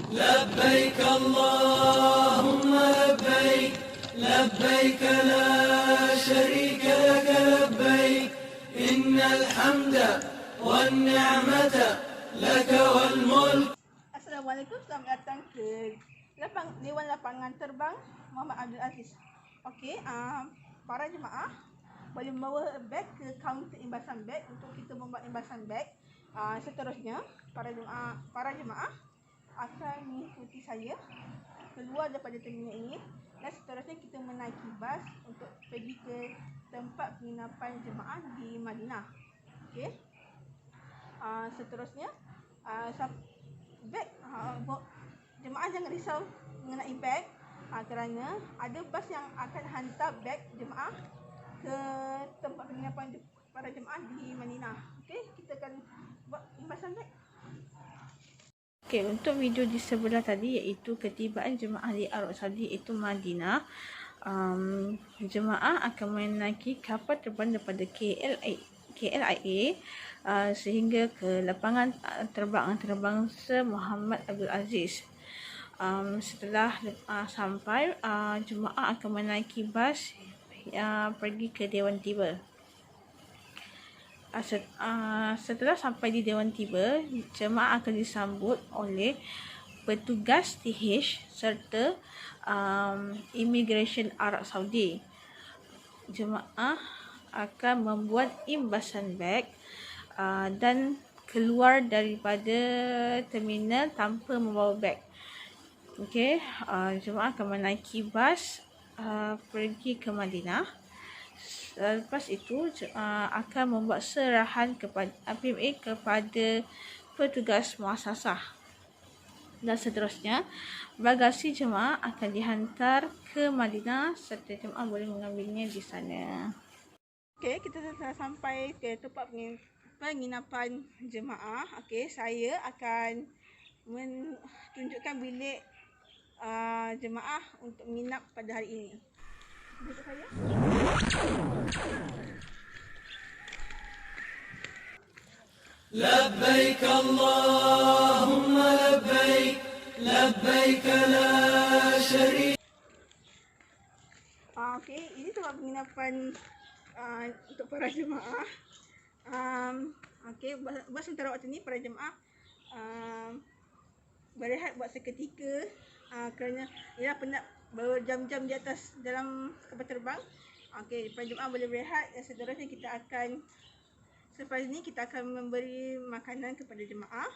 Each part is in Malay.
لبيك اللهم لبيك لبيك لا شريك لك لبيك إن الحمد والنعمة لك والملك. Assalamualaikum, selamat datang ke Dewan Lapangan Terbang Muhammad Abdul Aziz. Okey, para jemaah boleh membawa beg ke kaunter imbasan beg untuk kita membuat imbasan beg. Seterusnya para jemaah akan mengikuti saya keluar daripada terminal ini dan seterusnya kita menaiki bas untuk pergi ke tempat penginapan jemaah di Madinah. Okey. Seterusnya beg, jemaah jangan risau mengenai beg, kerana ada bas yang akan hantar beg jemaah ke tempat penginapan para jemaah di Madinah. Okey, kita akan buat imbasan beg. Okey, untuk video di sebelah tadi iaitu ketibaan jemaah di Arab Saudi iaitu Madinah. Jemaah akan menaiki kapal terbang daripada KLIA sehingga ke lapangan terbang antarabangsa Muhammad Abdul Aziz. Setelah sampai, jemaah akan menaiki bas pergi ke Dewan Tiba. Setelah sampai di Dewan Tiba, jemaah akan disambut oleh petugas TH serta Immigration Arab Saudi. Jemaah akan membuat imbasan beg dan keluar daripada terminal tanpa membawa beg. Okey, jemaah akan menaiki bas pergi ke Madinah. Lepas itu akan membuat serahan kepada PMA kepada petugas muasasah. Dan seterusnya, bagasi jemaah akan dihantar ke Madinah serta jemaah boleh mengambilnya di sana. Okey, kita telah sampai ke tempat penginapan jemaah. Okey, saya akan menunjukkan bilik jemaah untuk menginap pada hari ini. Bersama saya. لبيك اللهم لبيك لبيك لا شريك. Okey, ini tempat penginapan untuk para jemaah. Okey, buat sementara waktu ni para jemaah berehat buat seketika kerana ialah penat berjam-jam di atas dalam kapal terbang. Okey, para jemaah boleh berehat dan seterusnya selepas ini kita akan memberi makanan kepada jemaah.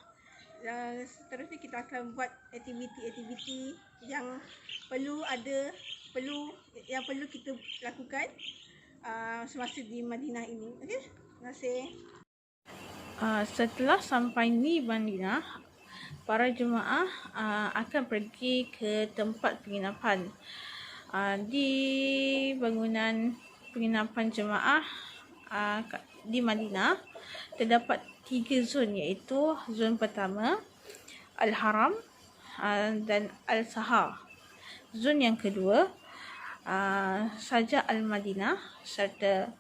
Dan seterusnya kita akan buat aktiviti-aktiviti yang perlu kita lakukan semasa di Madinah ini. Okey, terima kasih. Setelah sampai di Madinah, para jemaah akan pergi ke tempat penginapan. Di bangunan penginapan jemaah di Madinah terdapat 3 zon, iaitu zon pertama Al-Haram dan Al-Sahar. Zon yang kedua Saja Al-Madinah serta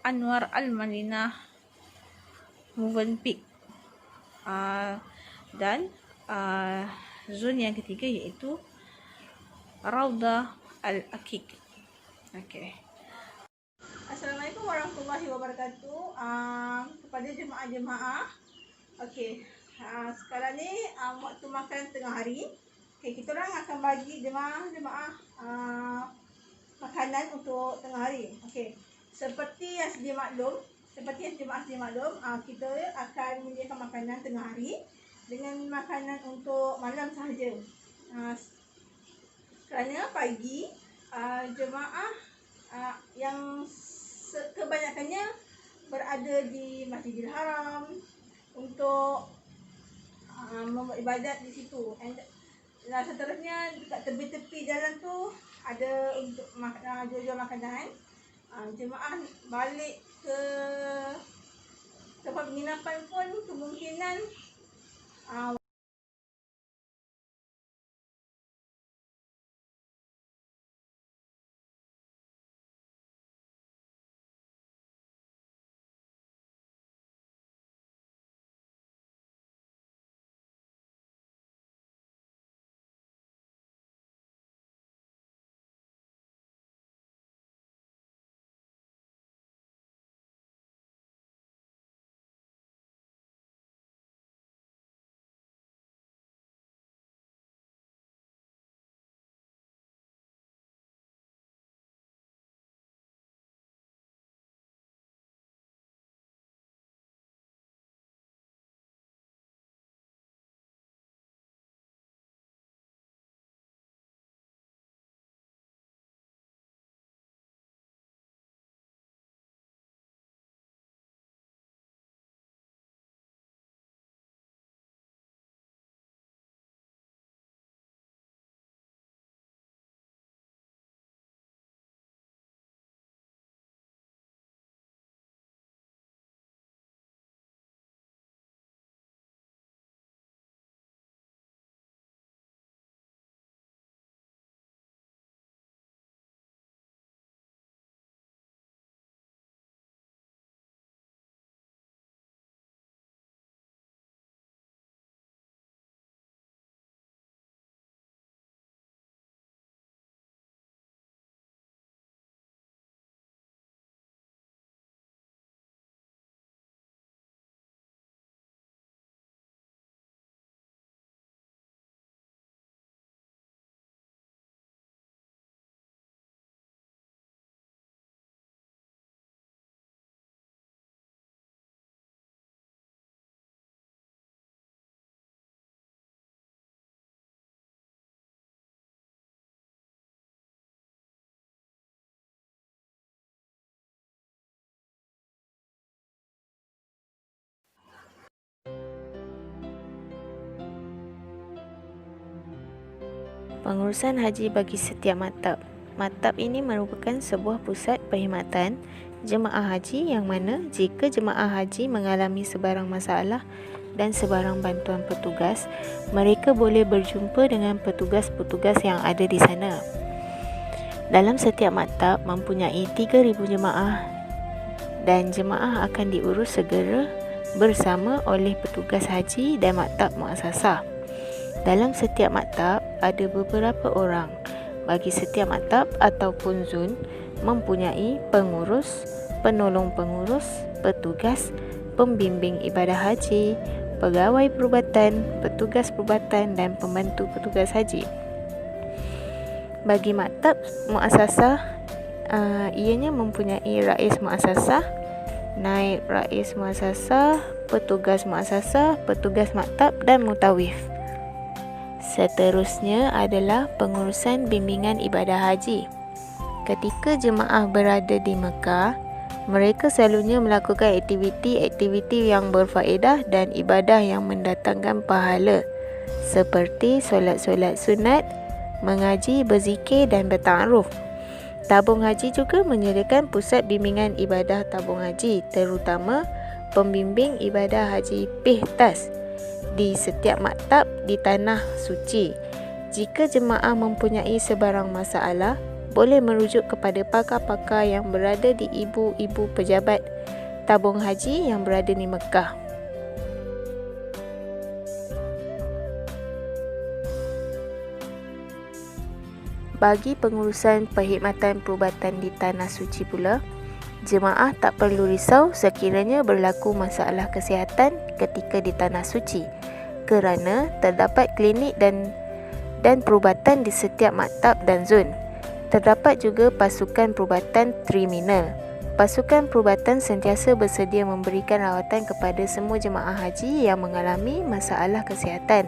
Anwar Al-Madinah Movenpick. Dan zon yang ketiga iaitu Raudah Al-Aqiq. Okey. Assalamualaikum warahmatullahi wabarakatuh. Kepada jemaah-jemaah. Okey. Sekarang ni waktu makan tengah hari. Okey, kita orang akan bagi jemaah makanan untuk tengah hari. Okey. Seperti yang jemaah sedia maklum, kita akan menyediakan makanan tengah hari dengan makanan untuk malam sahaja. Kerana pagi jemaah yang kebanyakannya berada di Masjidil Haram untuk membuat ibadat di situ. Dan seterusnya dekat tepi-tepi jalan tu ada untuk jual makanan. Jemaah balik ke tempat penginapan pun kemungkinan Pengurusan haji bagi setiap maktab. Maktab ini merupakan sebuah pusat perkhidmatan jemaah haji yang mana jika jemaah haji mengalami sebarang masalah dan sebarang bantuan petugas, mereka boleh berjumpa dengan petugas-petugas yang ada di sana. Dalam setiap maktab mempunyai 3,000 jemaah dan jemaah akan diurus segera bersama oleh petugas haji dan maktab muassasah. Dalam setiap maktab ada beberapa orang. Bagi setiap maktab ataupun zon mempunyai pengurus, penolong pengurus, petugas, pembimbing ibadah haji, pegawai perubatan, petugas perubatan dan pembantu petugas haji. Bagi maktab muassasah, ianya mempunyai rais muassasah, naib rais muassasah, petugas muassasah, petugas maktab dan mutawif. Seterusnya adalah pengurusan bimbingan ibadah haji. Ketika jemaah berada di Mekah, mereka selalunya melakukan aktiviti-aktiviti yang berfaedah dan ibadah yang mendatangkan pahala seperti solat-solat sunat, mengaji, berzikir dan bertaaruf. Tabung haji juga menyediakan pusat bimbingan ibadah tabung haji, terutama pembimbing ibadah haji pihtas di setiap maktab di tanah suci. Jika jemaah mempunyai sebarang masalah, boleh merujuk kepada pakar-pakar yang berada di ibu-ibu pejabat tabung haji yang berada di Mekah. Bagi pengurusan perkhidmatan perubatan di tanah suci pula, jemaah tak perlu risau sekiranya berlaku masalah kesihatan ketika di tanah suci, kerana terdapat klinik dan perubatan di setiap maktab dan zon. Terdapat juga pasukan perubatan triminal. Pasukan perubatan sentiasa bersedia memberikan rawatan kepada semua jemaah haji yang mengalami masalah kesihatan.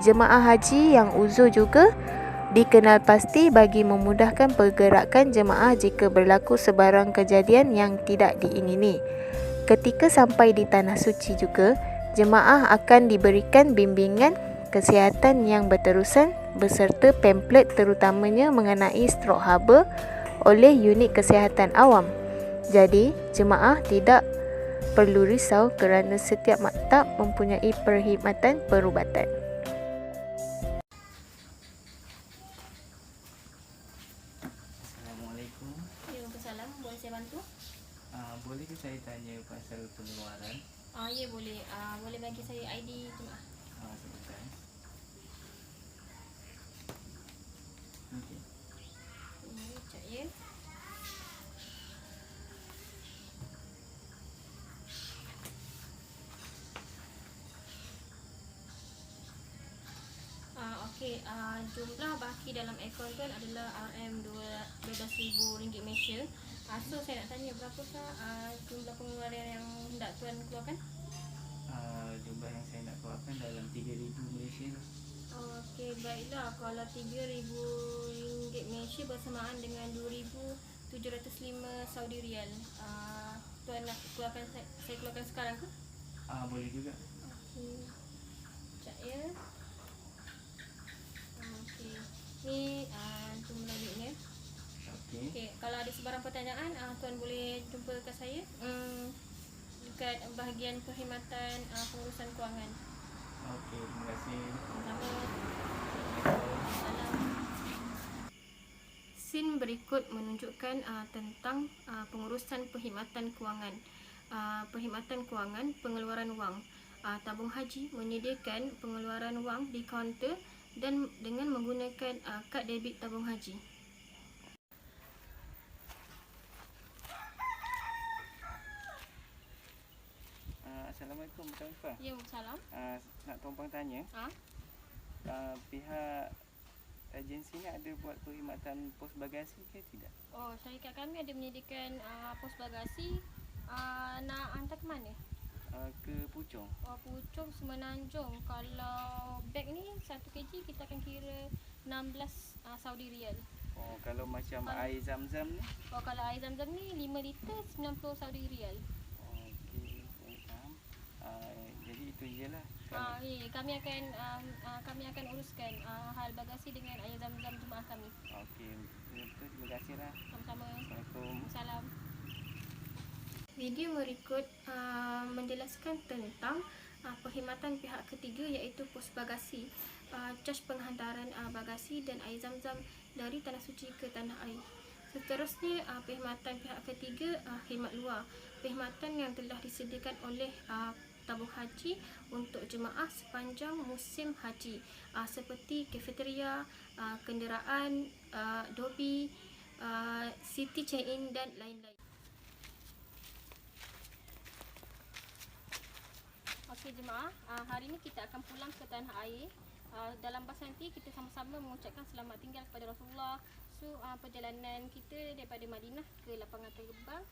Jemaah haji yang uzur juga dikenal pasti bagi memudahkan pergerakan jemaah jika berlaku sebarang kejadian yang tidak diingini. Ketika sampai di tanah suci juga, jemaah akan diberikan bimbingan kesihatan yang berterusan beserta pamflet terutamanya mengenai strok haba oleh unit kesihatan awam. Jadi, jemaah tidak perlu risau kerana setiap maktab mempunyai perkhidmatan perubatan. Assalamualaikum. Waalaikumsalam. Boleh saya bantu? Boleh ke saya tanya pasal pengeluaran? Ya boleh. Boleh bagi saya ID jemaah. Sebentar. Okey. Sekejap ya. Okey, jumlah baki dalam akaun tuan adalah RM12,000 Malaysia. So saya nak tanya berapakah jumlah pengeluaran yang hendak tuan keluarkan? Jumlah yang saya nak keluarkan dalam 3,000 Malaysia. Okey, baiklah. Kalau RM3,000 Malaysia bersamaan dengan 2,705 Saudi Riyal. Tuan nak keluarkan saya keluarkan sekarang ke? Boleh juga. Okey. Sekejap ya. Okey. Ni jumlah duitnya. Okey, kalau ada sebarang pertanyaan, tuan boleh jumpa ke saya dekat bahagian perkhidmatan pengurusan kewangan. Okey, terima kasih. Sama. Scene berikut menunjukkan tentang pengurusan perkhidmatan kewangan. Perkhidmatan kewangan, pengeluaran wang. Tabung haji menyediakan pengeluaran wang di kaunter dan dengan menggunakan kad debit tabung haji. Assalamualaikum, Tuan Ifah. Ya, salam. Nak tumpang tanya, pihak agensi ni ada buat perkhidmatan pos bagasi ke tidak? Syarikat kami ada menyediakan pos bagasi. Nak hantar ke mana? Ke Puchong. Puchong Semenanjung. Kalau beg ni 1 kg kita akan kira 16 Saudi Riyal. Kalau macam air zam-zam ni? Kalau air zam-zam ni 5 liter 90 Saudi Riyal. Okey, saya faham. Jadi itu Iyalah. Kami akan uruskan hal bagasi dengan air zam-zam jemaah kami. Okey, betul, terima kasihlah. Sama-sama. Assalamualaikum. Salam. Video berikut menjelaskan tentang perkhidmatan pihak ketiga iaitu pos bagasi, caj penghantaran bagasi dan air zam-zam dari tanah suci ke tanah air. Seterusnya, perkhidmatan pihak ketiga, khidmat luar. Perkhidmatan yang telah disediakan oleh tabung haji untuk jemaah sepanjang musim haji, seperti kafeteria, kenderaan, dobi, city check-in dan lain-lain. Okey jemaah, hari ini kita akan pulang ke tanah air. Dalam bahasa nanti kita sama-sama mengucapkan selamat tinggal kepada Rasulullah. So perjalanan kita daripada Madinah ke lapangan terbang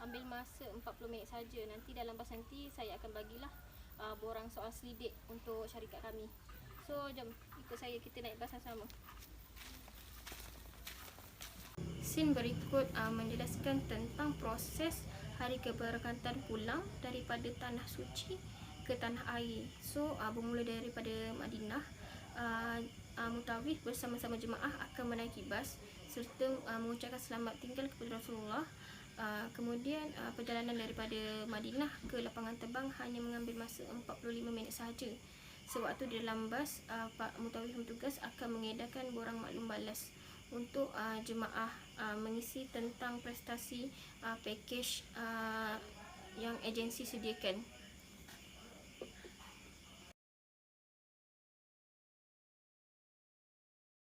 ambil masa 40 minit saja. Nanti dalam bahasa nanti saya akan bagilah borang soal selidik untuk syarikat kami. So jom ikut saya, kita naik bas sama-sama. Scene berikut menjelaskan tentang proses hari keberangkatan pulang daripada tanah suci ke tanah air. So bermula daripada Madinah, Mutawif bersama-sama jemaah akan menaiki bas serta mengucapkan selamat tinggal kepada Rasulullah. Kemudian perjalanan daripada Madinah ke lapangan terbang hanya mengambil masa 45 minit sahaja. Sewaktu di dalam bas, Pak Mutawif bertugas akan mengedarkan borang maklum balas untuk jemaah mengisi tentang prestasi pakej yang agensi sediakan.